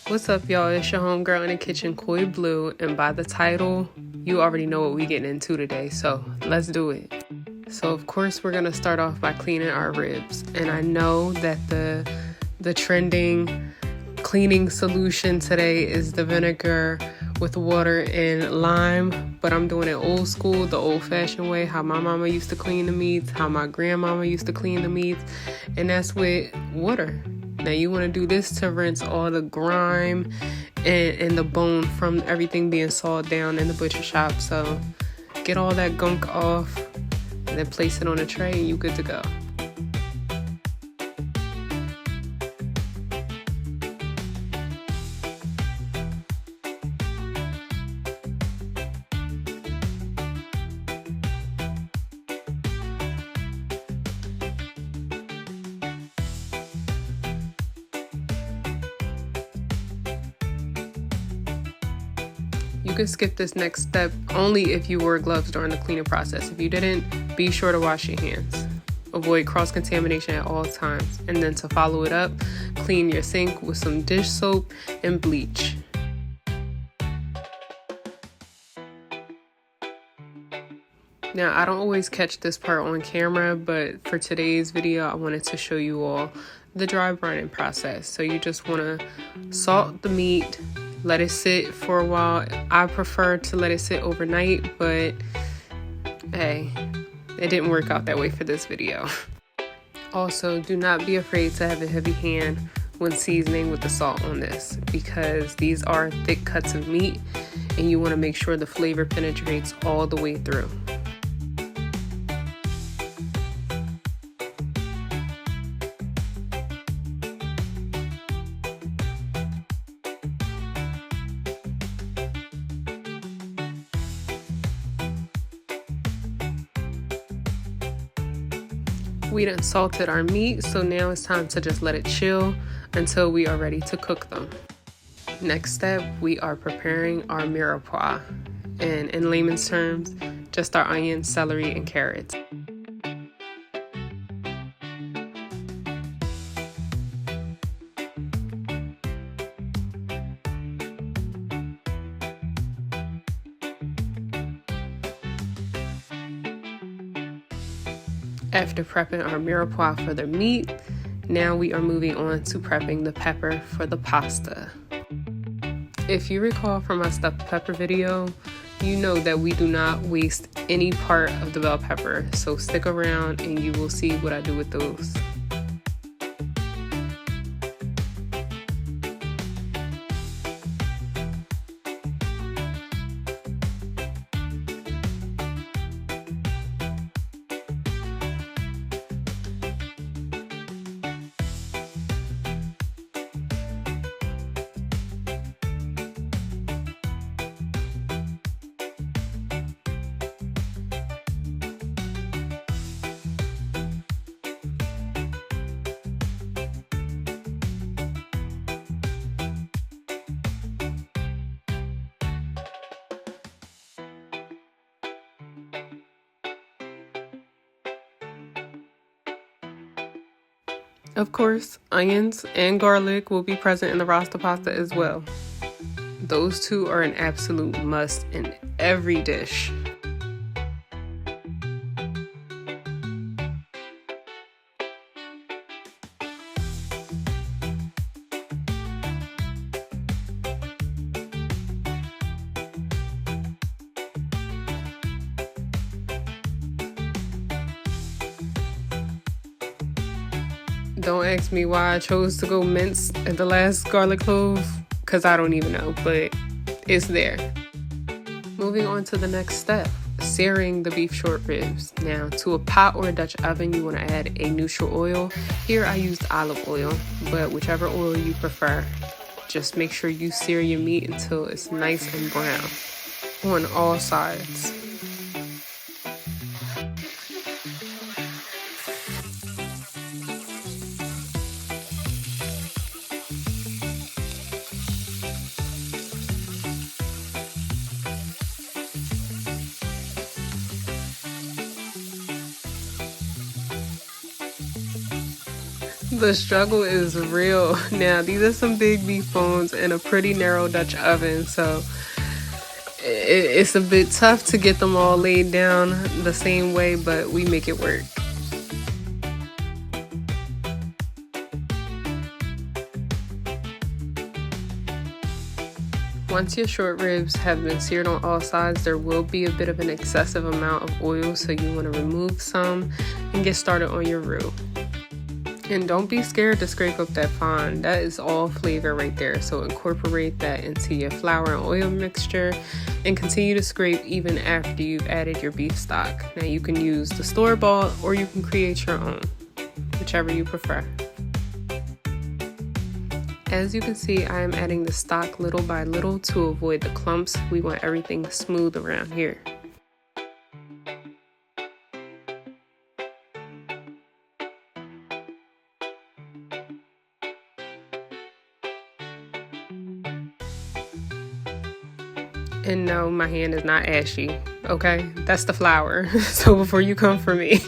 What's up, y'all? It's your homegirl in the kitchen, Koi Blue, and by the title, you already know what we getting into today, so let's do it. So, of course, we're gonna start off by cleaning our ribs, and I know that the trending cleaning solution today is the vinegar with water and lime, but I'm doing it old school, the old-fashioned way, how my mama used to clean the meats, how my grandmama used to clean the meats, and that's with water. Now you want to do this to rinse all the grime and the bone from everything being sawed down in the butcher shop. So get all that gunk off and then place it on a tray and you're good to go. You can skip this next step only if you wore gloves during the cleaning process. If you didn't, be sure to wash your hands. Avoid cross-contamination at all times. And then to follow it up, clean your sink with some dish soap and bleach. Now, I don't always catch this part on camera, but for today's video, I wanted to show you all the dry brining process. So you just want to salt the meat, let it sit for a while. I prefer to let it sit overnight, but hey, it didn't work out that way for this video. Also, do not be afraid to have a heavy hand when seasoning with the salt on this, because these are thick cuts of meat and you want to make sure the flavor penetrates all the way through. We done salted our meat, so now it's time to just let it chill until we are ready to cook them. Next step, we are preparing our mirepoix, and in layman's terms, just our onions, celery, and carrots. After prepping our mirepoix for the meat, now we are moving on to prepping the pepper for the pasta. If you recall from my stuffed pepper video, you know that we do not waste any part of the bell pepper, so stick around and you will see what I do with those. Of course, onions and garlic will be present in the Rasta pasta as well. Those two are an absolute must in every dish. Don't ask me why I chose to go mince at the last garlic clove, because I don't even know, but it's there. Moving on to the next step, searing the beef short ribs. Now, to a pot or a Dutch oven, you want to add a neutral oil. Here I used olive oil, but whichever oil you prefer. Just make sure you sear your meat until it's nice and brown on all sides. The struggle is real. Now, these are some big beef bones in a pretty narrow Dutch oven, so it's a bit tough to get them all laid down the same way, but we make it work. Once your short ribs have been seared on all sides, there will be a bit of an excessive amount of oil, so you want to remove some and get started on your roux. And don't be scared to scrape up that fond. That is all flavor right there. So incorporate that into your flour and oil mixture and continue to scrape even after you've added your beef stock. Now you can use the store-bought or you can create your own, whichever you prefer. As you can see, I am adding the stock little by little to avoid the clumps. We want everything smooth around here. And no, my hand is not ashy, okay? That's the flour. So before you come for me,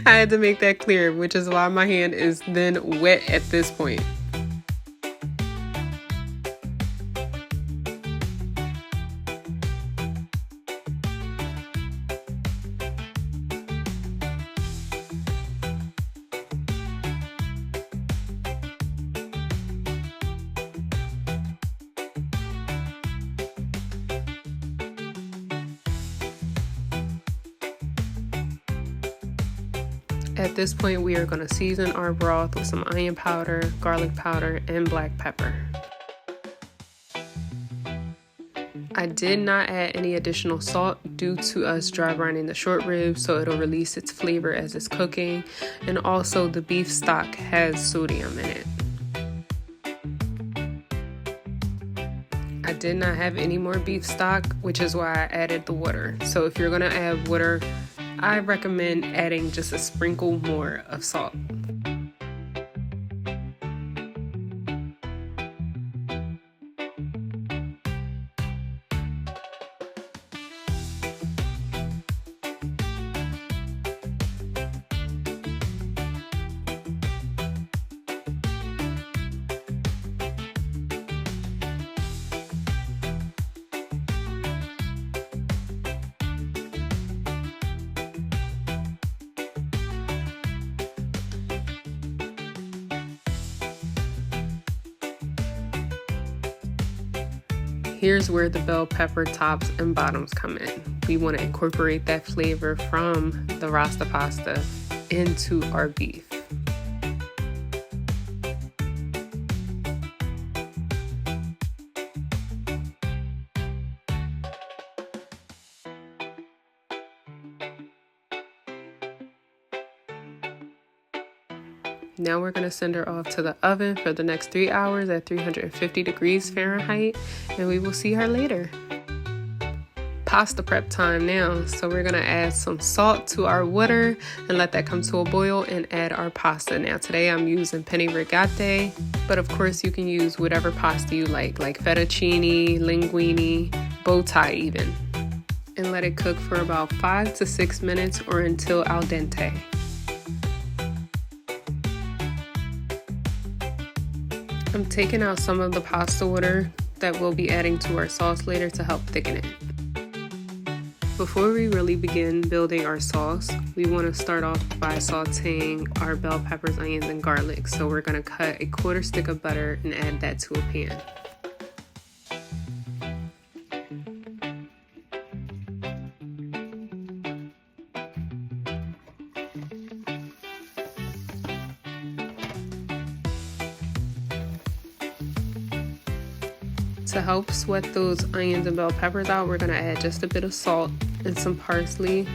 I had to make that clear, which is why my hand is then wet at this point. At this point, we are going to season our broth with some onion powder, garlic powder, and black pepper. I did not add any additional salt due to us dry brining the short ribs, so it'll release its flavor as it's cooking. And also the beef stock has sodium in it. I did not have any more beef stock, which is why I added the water. So if you're going to add water, I recommend adding just a sprinkle more of salt. Here's where the bell pepper tops and bottoms come in. We want to incorporate that flavor from the Rasta pasta into our beef. Now we're going to send her off to the oven for the next 3 hours at 350 degrees Fahrenheit, and we will see her later. Pasta prep time now. So we're going to add some salt to our water and let that come to a boil and add our pasta. Now today I'm using penne rigate, but of course you can use whatever pasta you like fettuccine, linguine, bow tie even. And let it cook for about 5 to 6 minutes or until al dente. I'm taking out some of the pasta water that we'll be adding to our sauce later to help thicken it. Before we really begin building our sauce, we want to start off by sauteing our bell peppers, onions, and garlic. So we're going to cut a 1/4 stick of butter and add that to a pan. To help sweat those onions and bell peppers out, we're going to add just a bit of salt and some parsley.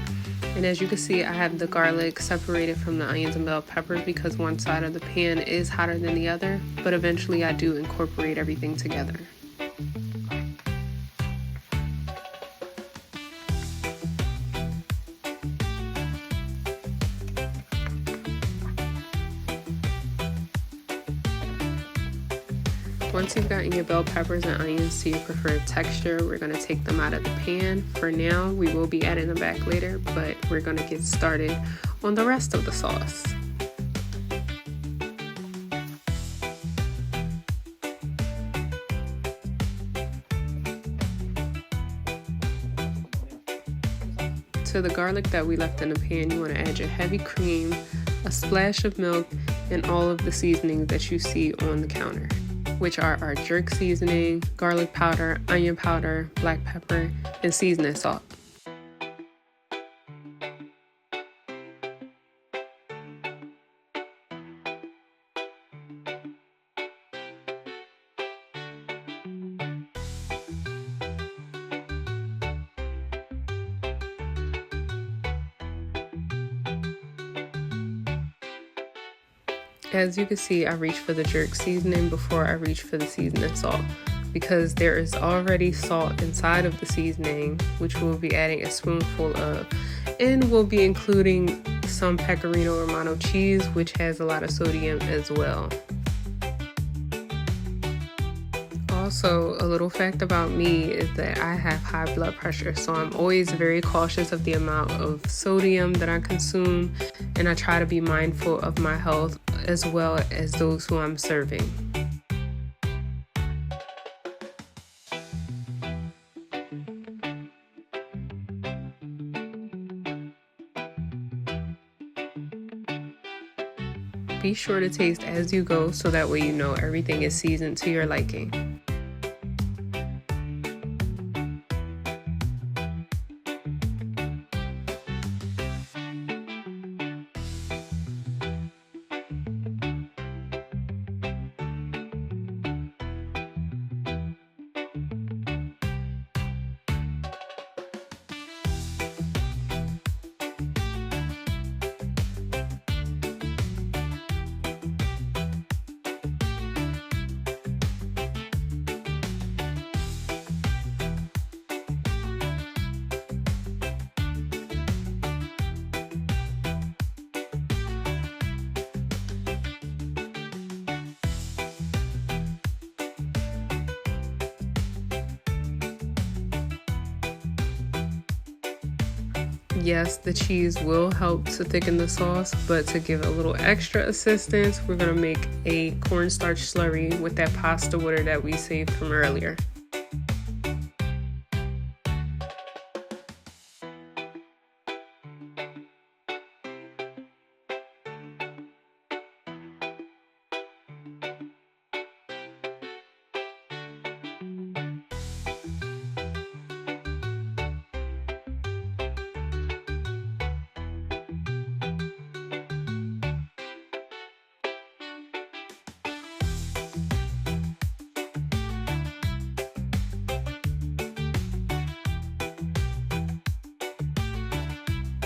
And as you can see, I have the garlic separated from the onions and bell peppers because one side of the pan is hotter than the other, but eventually I do incorporate everything together. Once you've gotten your bell peppers and onions to your preferred texture, we're going to take them out of the pan. For now, we will be adding them back later, but we're going to get started on the rest of the sauce. To the garlic that we left in the pan, you want to add your heavy cream, a splash of milk, and all of the seasonings that you see on the counter, which are our jerk seasoning, garlic powder, onion powder, black pepper, and seasoning salt. As you can see, I reached for the jerk seasoning before I reached for the seasoning salt because there is already salt inside of the seasoning, which we'll be adding a spoonful of, and we'll be including some pecorino romano cheese, which has a lot of sodium as well. Also, a little fact about me is that I have high blood pressure, so I'm always very cautious of the amount of sodium that I consume, and I try to be mindful of my health as well as those who I'm serving. Be sure to taste as you go so that way you know everything is seasoned to your liking. Yes, the cheese will help to thicken the sauce, but to give a little extra assistance, we're going to make a cornstarch slurry with that pasta water that we saved from earlier.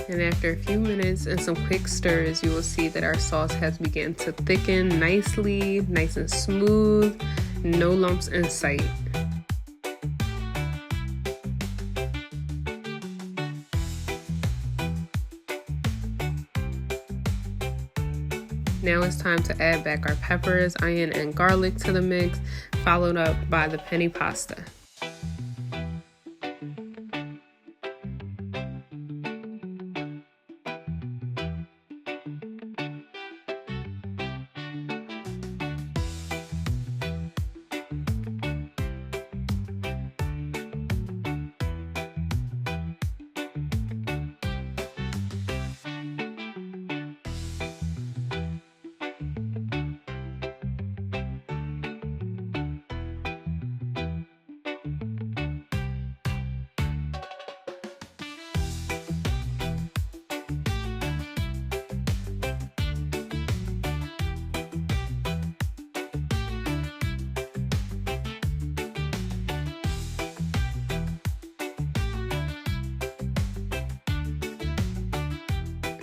And after a few minutes and some quick stirs, you will see that our sauce has begun to thicken nicely, nice and smooth, no lumps in sight. Now it's time to add back our peppers, onion, and garlic to the mix, followed up by the penne pasta.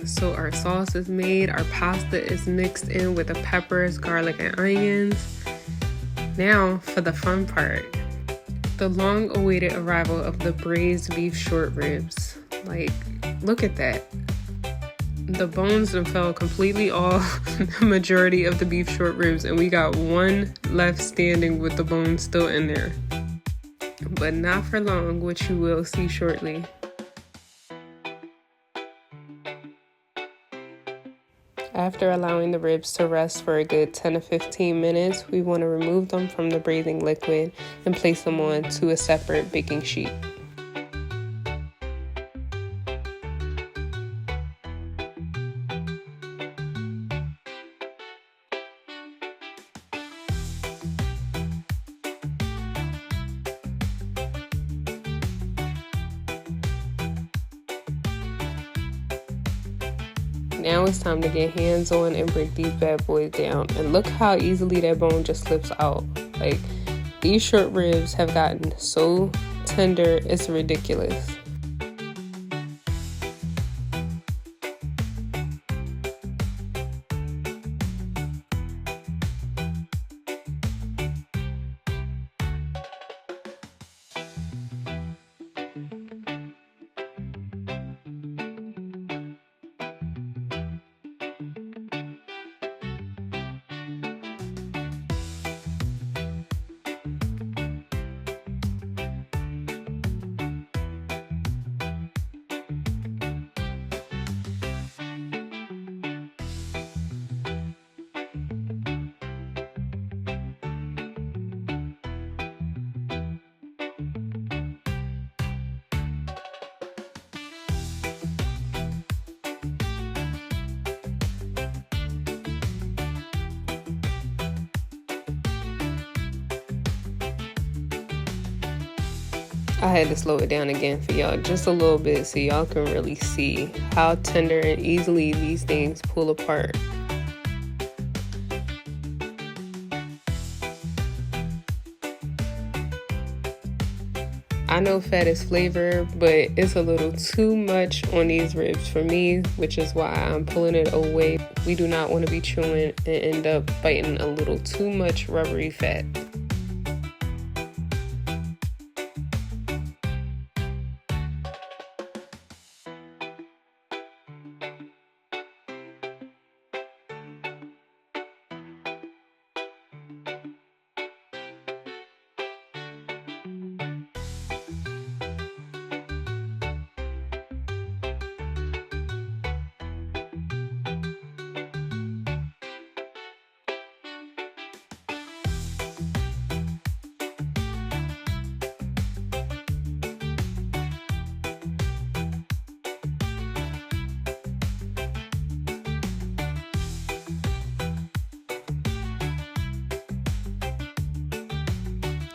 So our sauce is made, our pasta is mixed in with the peppers, garlic, and onions. Now for the fun part, the long-awaited arrival of the braised beef short ribs. Like, look at that. The bones fell completely off the majority of the beef short ribs, and we got one left standing with the bones still in there. But not for long, which you will see shortly. After allowing the ribs to rest for a good 10 to 15 minutes, we want to remove them from the braising liquid and place them onto a separate baking sheet. Now it's time to get hands-on and break these bad boys down. And look how easily that bone just slips out. Like, these short ribs have gotten so tender, it's ridiculous. I had to slow it down again for y'all just a little bit so y'all can really see how tender and easily these things pull apart. I know fat is flavor, but it's a little too much on these ribs for me, which is why I'm pulling it away. We do not want to be chewing and end up biting a little too much rubbery fat.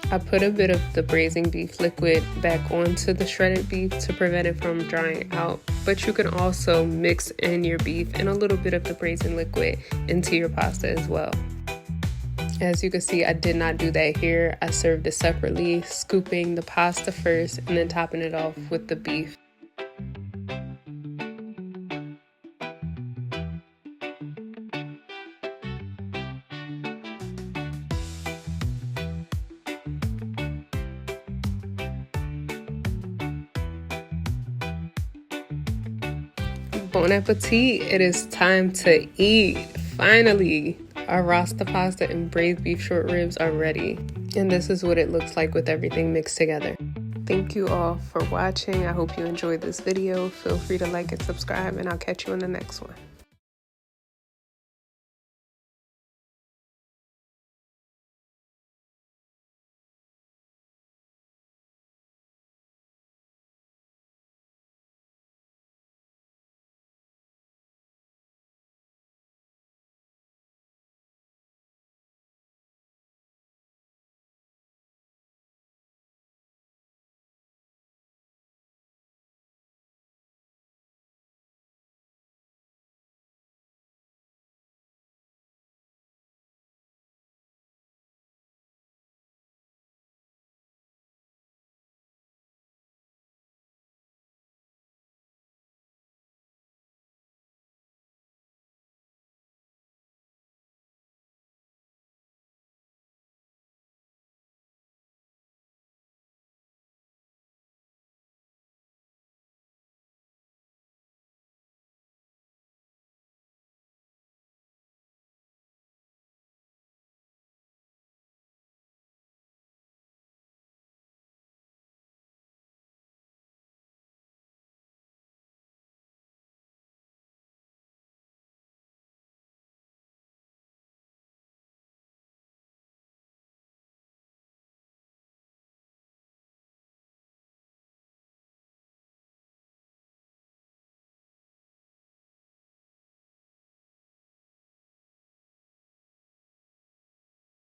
I put a bit of the braising beef liquid back onto the shredded beef to prevent it from drying out, but you can also mix in your beef and a little bit of the braising liquid into your pasta as well. As you can see, I did not do that here. I served it separately, scooping the pasta first and then topping it off with the beef. Bon appetit! It is time to eat. Finally, our Rasta pasta and braised beef short ribs are ready. And this is what it looks like with everything mixed together. Thank you all for watching. I hope you enjoyed this video. Feel free to like and subscribe, and I'll catch you in the next one.